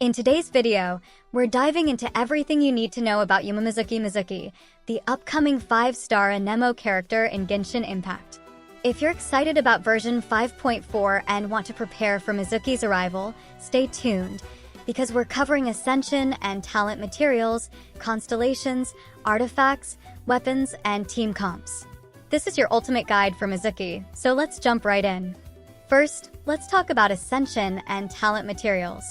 In today's video, we're diving into everything you need to know about Yumemizuki Mizuki, the upcoming 5-star Anemo character in Genshin Impact. If you're excited about version 5.4 and want to prepare for Mizuki's arrival, stay tuned, because we're covering Ascension and talent materials, constellations, artifacts, weapons, and team comps. This is your ultimate guide for Mizuki, so let's jump right in. First, let's talk about Ascension and talent materials.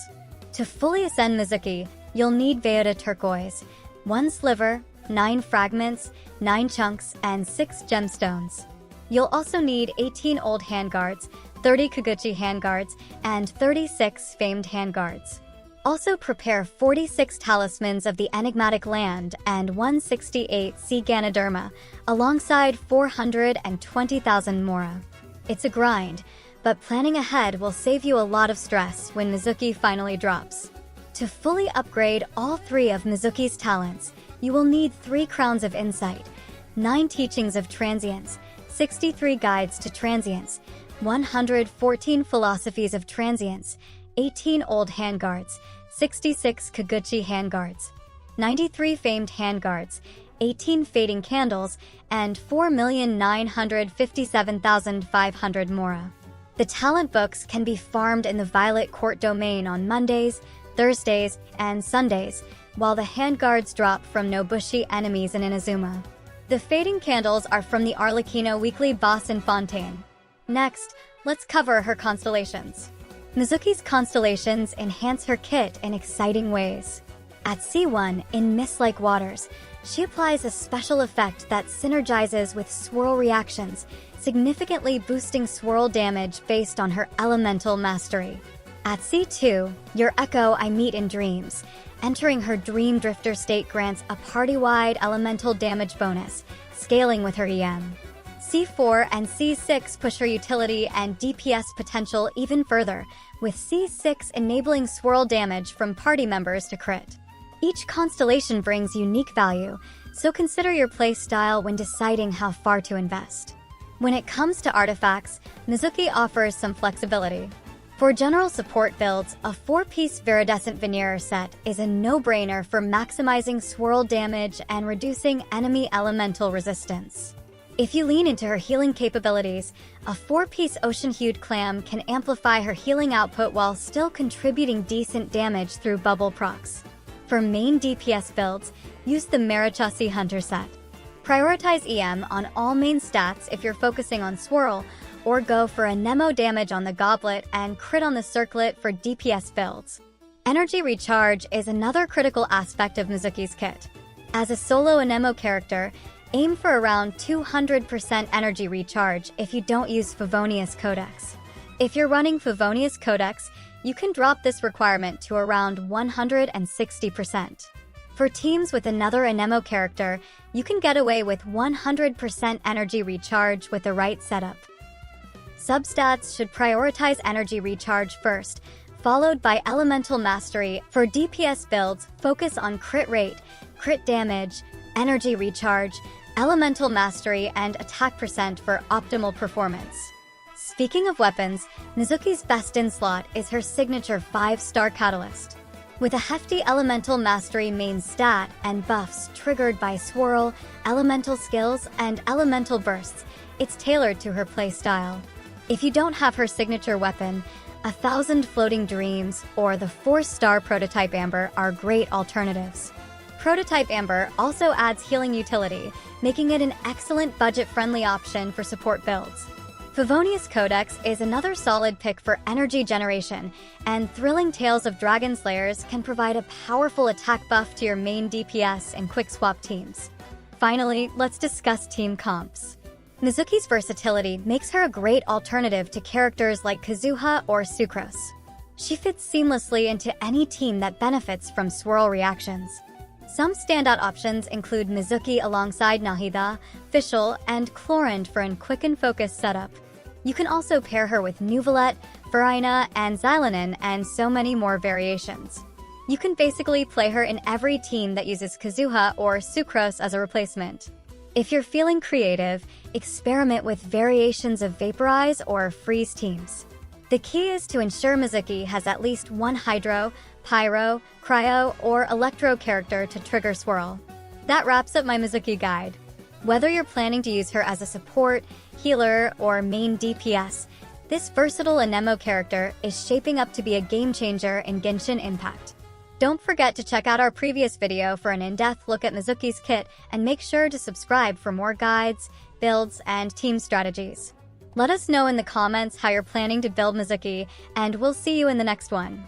To fully ascend Mizuki, you'll need Veyota Turquoise, 1 sliver, 9 fragments, 9 chunks, and 6 gemstones. You'll also need 18 old handguards, 30 Kaguchi handguards, and 36 famed handguards. Also prepare 46 talismans of the enigmatic land and 168 sea Ganoderma, alongside 420,000 Mora. It's a grind, but planning ahead will save you a lot of stress when Mizuki finally drops. To fully upgrade all 3 of Mizuki's talents, you will need 3 Crowns of Insight, 9 Teachings of Transience, 63 Guides to Transience, 114 Philosophies of Transience, 18 Old Handguards, 66 Kaguchi Handguards, 93 Famed Handguards, 18 Fading Candles, and 4,957,500 Mora. The talent books can be farmed in the Violet Court domain on Mondays, Thursdays, and Sundays, while the handguards drop from Nobushi enemies in Inazuma. The Fading Candles are from the Arlecchino weekly boss in Fontaine. Next, let's cover her constellations. Mizuki's constellations enhance her kit in exciting ways. At C1, in Mist-like Waters, she applies a special effect that synergizes with swirl reactions, significantly boosting swirl damage based on her elemental mastery. At C2, your Echo I Meet in Dreams, entering her Dream Drifter state grants a party-wide elemental damage bonus, scaling with her EM. C4 and C6 push her utility and DPS potential even further, with C6 enabling swirl damage from party members to crit. Each constellation brings unique value, so consider your playstyle when deciding how far to invest. When it comes to artifacts, Mizuki offers some flexibility. For general support builds, a 4-piece Viridescent Veneer set is a no-brainer for maximizing swirl damage and reducing enemy elemental resistance. If you lean into her healing capabilities, a 4-piece Ocean-Hued Clam can amplify her healing output while still contributing decent damage through bubble procs. For main DPS builds, use the Marichasi Hunter set. Prioritize EM on all main stats if you're focusing on swirl, or go for Anemo damage on the Goblet and crit on the Circlet for DPS builds. Energy recharge is another critical aspect of Mizuki's kit. As a solo Anemo character, aim for around 200% energy recharge if you don't use Favonius Codex. If you're running Favonius Codex, you can drop this requirement to around 160%. For teams with another Anemo character, you can get away with 100% energy recharge with the right setup. Substats should prioritize energy recharge first, followed by elemental mastery. For DPS builds, focus on crit rate, crit damage, energy recharge, elemental mastery, and attack percent for optimal performance. Speaking of weapons, Mizuki's best in slot is her signature 5-star Catalyst. With a hefty elemental mastery main stat and buffs triggered by swirl, elemental skills, and elemental bursts, it's tailored to her playstyle. If you don't have her signature weapon, 1,000 Floating Dreams or the 4-star Prototype Amber are great alternatives. Prototype Amber also adds healing utility, making it an excellent budget-friendly option for support builds. Favonius Codex is another solid pick for energy generation, and Thrilling Tales of Dragon Slayers can provide a powerful attack buff to your main DPS and quick swap teams. Finally, let's discuss team comps. Mizuki's versatility makes her a great alternative to characters like Kazuha or Sucrose. She fits seamlessly into any team that benefits from swirl reactions. Some standout options include Mizuki alongside Nahida, Fischl, and Chlorinde for a quick and focused setup. You can also pair her with Nuvolette, Furina, and Xilanen, and so many more variations. You can basically play her in every team that uses Kazuha or Sucrose as a replacement. If you're feeling creative, experiment with variations of Vaporize or Freeze teams. The key is to ensure Mizuki has at least one Hydro, Pyro, Cryo, or Electro character to trigger Swirl. That wraps up my Mizuki guide. Whether you're planning to use her as a support, healer, or main DPS, this versatile Anemo character is shaping up to be a game changer in Genshin Impact. Don't forget to check out our previous video for an in-depth look at Mizuki's kit, and make sure to subscribe for more guides, builds, and team strategies. Let us know in the comments how you're planning to build Mizuki, and we'll see you in the next one.